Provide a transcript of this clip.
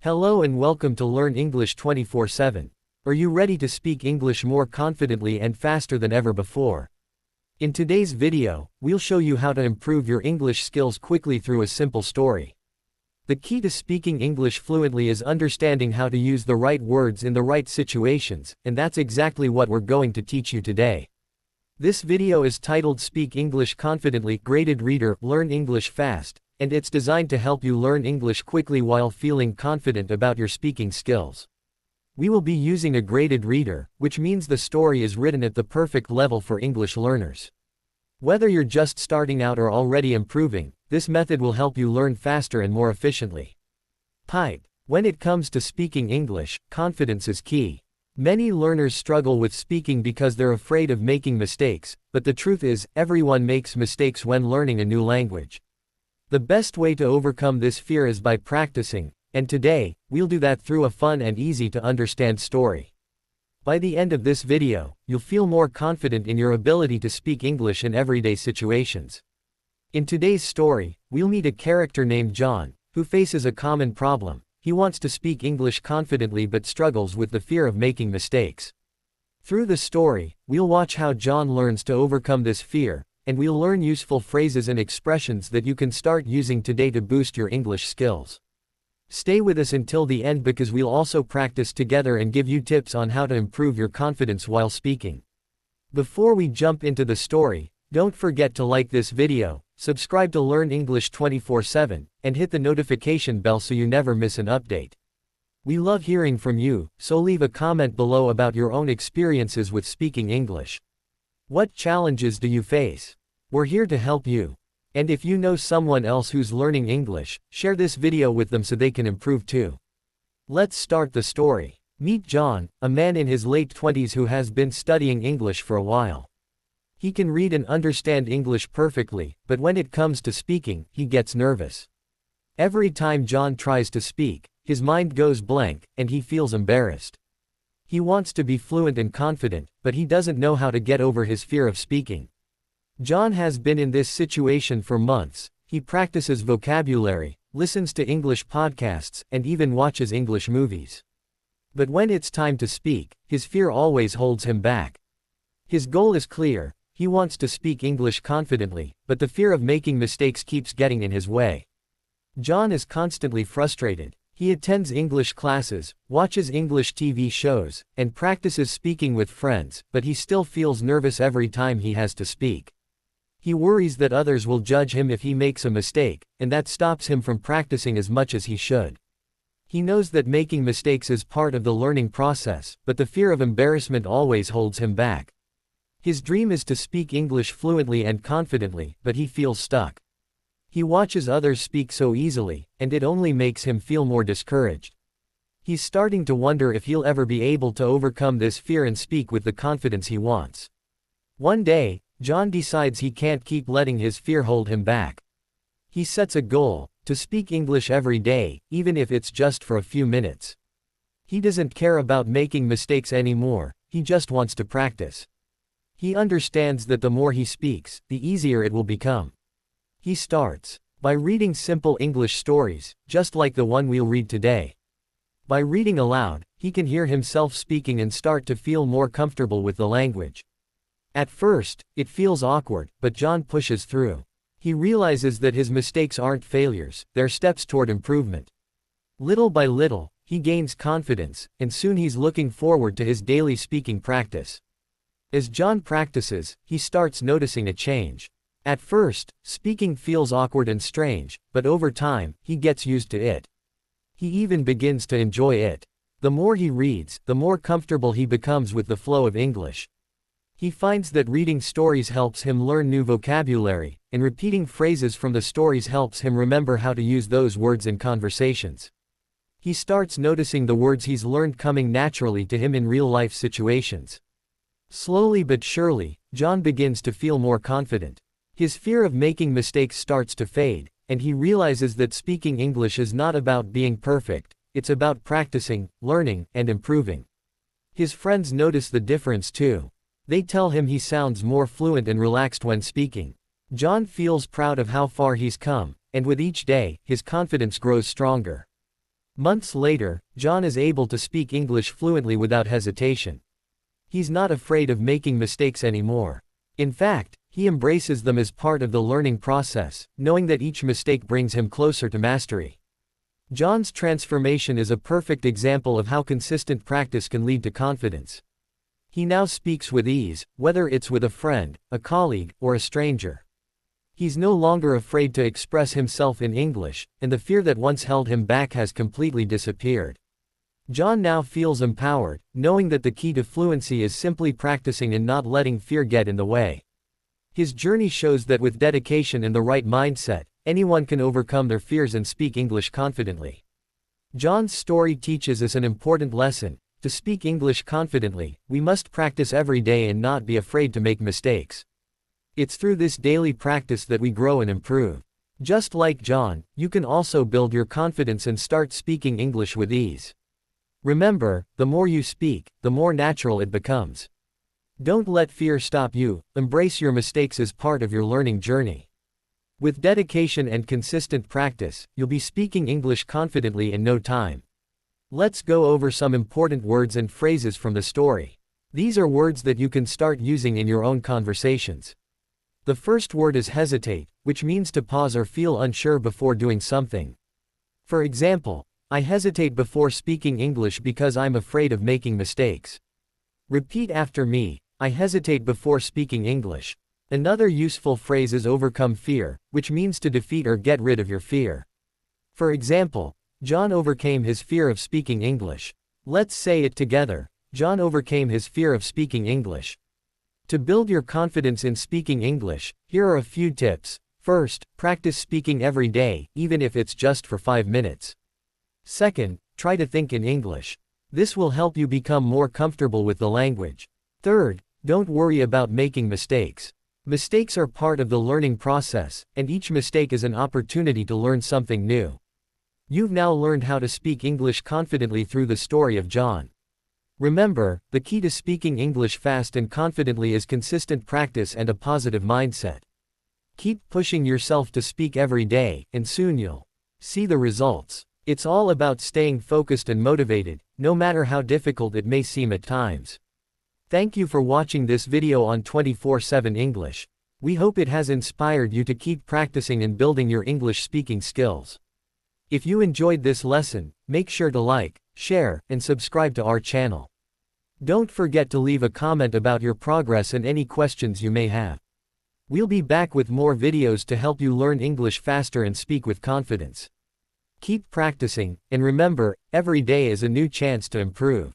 Hello and welcome to Learn English 24/7. Are you ready to speak English more confidently and faster than ever before? In today's video, we'll show you how to improve your English skills quickly through a simple story. The key to speaking English fluently is understanding how to use the right words in the right situations, and that's exactly what we're going to teach you today. This video is titled Speak English Confidently, Graded Reader, Learn English Fast, and it's designed to help you learn English quickly while feeling confident about your speaking skills. We will be using a graded reader, which means the story is written at the perfect level for English learners. Whether you're just starting out or already improving, this method will help you learn faster and more efficiently. Pipe. When it comes to speaking English, confidence is key. Many learners struggle with speaking because they're afraid of making mistakes, but the truth is, everyone makes mistakes when learning a new language. The best way to overcome this fear is by practicing, and today, we'll do that through a fun and easy to understand story. By the end of this video, you'll feel more confident in your ability to speak English in everyday situations. In today's story, we'll meet a character named John, who faces a common problem. He wants to speak English confidently but struggles with the fear of making mistakes. Through the story, we'll watch how John learns to overcome this fear, and we'll learn useful phrases and expressions that you can start using today to boost your English skills. Stay with us until the end because we'll also practice together and give you tips on how to improve your confidence while speaking. Before we jump into the story, don't forget to like this video, subscribe to Learn English 24/7, and hit the notification bell so you never miss an update. We love hearing from you, so leave a comment below about your own experiences with speaking English. What challenges do you face? We're here to help you. And if you know someone else who's learning English, share this video with them so they can improve too. Let's start the story. Meet John, a man in his late 20s who has been studying English for a while. He can read and understand English perfectly, but when it comes to speaking, he gets nervous. Every time John tries to speak, his mind goes blank, and he feels embarrassed. He wants to be fluent and confident, but he doesn't know how to get over his fear of speaking. John has been in this situation for months. He practices vocabulary, listens to English podcasts, and even watches English movies. But when it's time to speak, his fear always holds him back. His goal is clear. He wants to speak English confidently, but the fear of making mistakes keeps getting in his way. John is constantly frustrated. He attends English classes, watches English TV shows, and practices speaking with friends, but he still feels nervous every time he has to speak. He worries that others will judge him if he makes a mistake, and that stops him from practicing as much as he should. He knows that making mistakes is part of the learning process, but the fear of embarrassment always holds him back. His dream is to speak English fluently and confidently, but he feels stuck. He watches others speak so easily, and it only makes him feel more discouraged. He's starting to wonder if he'll ever be able to overcome this fear and speak with the confidence he wants. One day, John decides he can't keep letting his fear hold him back. He sets a goal, to speak English every day, even if it's just for a few minutes. He doesn't care about making mistakes anymore, he just wants to practice. He understands that the more he speaks, the easier it will become. He starts by reading simple English stories, just like the one we'll read today. By reading aloud, he can hear himself speaking and start to feel more comfortable with the language. At first, it feels awkward, but John pushes through. He realizes that his mistakes aren't failures, they're steps toward improvement. Little by little, he gains confidence, and soon he's looking forward to his daily speaking practice. As John practices, he starts noticing a change. At first, speaking feels awkward and strange, but over time, he gets used to it. He even begins to enjoy it. The more he reads, the more comfortable he becomes with the flow of English. He finds that reading stories helps him learn new vocabulary, and repeating phrases from the stories helps him remember how to use those words in conversations. He starts noticing the words he's learned coming naturally to him in real-life situations. Slowly but surely, John begins to feel more confident. His fear of making mistakes starts to fade, and he realizes that speaking English is not about being perfect, it's about practicing, learning, and improving. His friends notice the difference too. They tell him he sounds more fluent and relaxed when speaking. John feels proud of how far he's come, and with each day, his confidence grows stronger. Months later, John is able to speak English fluently without hesitation. He's not afraid of making mistakes anymore. In fact, he embraces them as part of the learning process, knowing that each mistake brings him closer to mastery. John's transformation is a perfect example of how consistent practice can lead to confidence. He now speaks with ease, whether it's with a friend, a colleague, or a stranger. He's no longer afraid to express himself in English, and the fear that once held him back has completely disappeared. John now feels empowered, knowing that the key to fluency is simply practicing and not letting fear get in the way. His journey shows that with dedication and the right mindset, anyone can overcome their fears and speak English confidently. John's story teaches us an important lesson. To speak English confidently, we must practice every day and not be afraid to make mistakes. It's through this daily practice that we grow and improve. Just like John, you can also build your confidence and start speaking English with ease. Remember, the more you speak, the more natural it becomes. Don't let fear stop you, embrace your mistakes as part of your learning journey. With dedication and consistent practice, you'll be speaking English confidently in no time. Let's go over some important words and phrases from the story. These are words that you can start using in your own conversations. The first word is hesitate, which means to pause or feel unsure before doing something. For example, I hesitate before speaking English because I'm afraid of making mistakes. Repeat after me, I hesitate before speaking English. Another useful phrase is overcome fear, which means to defeat or get rid of your fear. For example, John overcame his fear of speaking English. Let's say it together. John overcame his fear of speaking English. To build your confidence in speaking English, here are a few tips. First, practice speaking every day, even if it's just for 5 minutes. Second, try to think in English. This will help you become more comfortable with the language. Third, don't worry about making mistakes. Mistakes are part of the learning process, and each mistake is an opportunity to learn something new. You've now learned how to speak English confidently through the story of John. Remember, the key to speaking English fast and confidently is consistent practice and a positive mindset. Keep pushing yourself to speak every day, and soon you'll see the results. It's all about staying focused and motivated, no matter how difficult it may seem at times. Thank you for watching this video on 24/7 English. We hope it has inspired you to keep practicing and building your English speaking skills. If you enjoyed this lesson, make sure to like, share, and subscribe to our channel. Don't forget to leave a comment about your progress and any questions you may have. We'll be back with more videos to help you learn English faster and speak with confidence. Keep practicing, and remember, every day is a new chance to improve.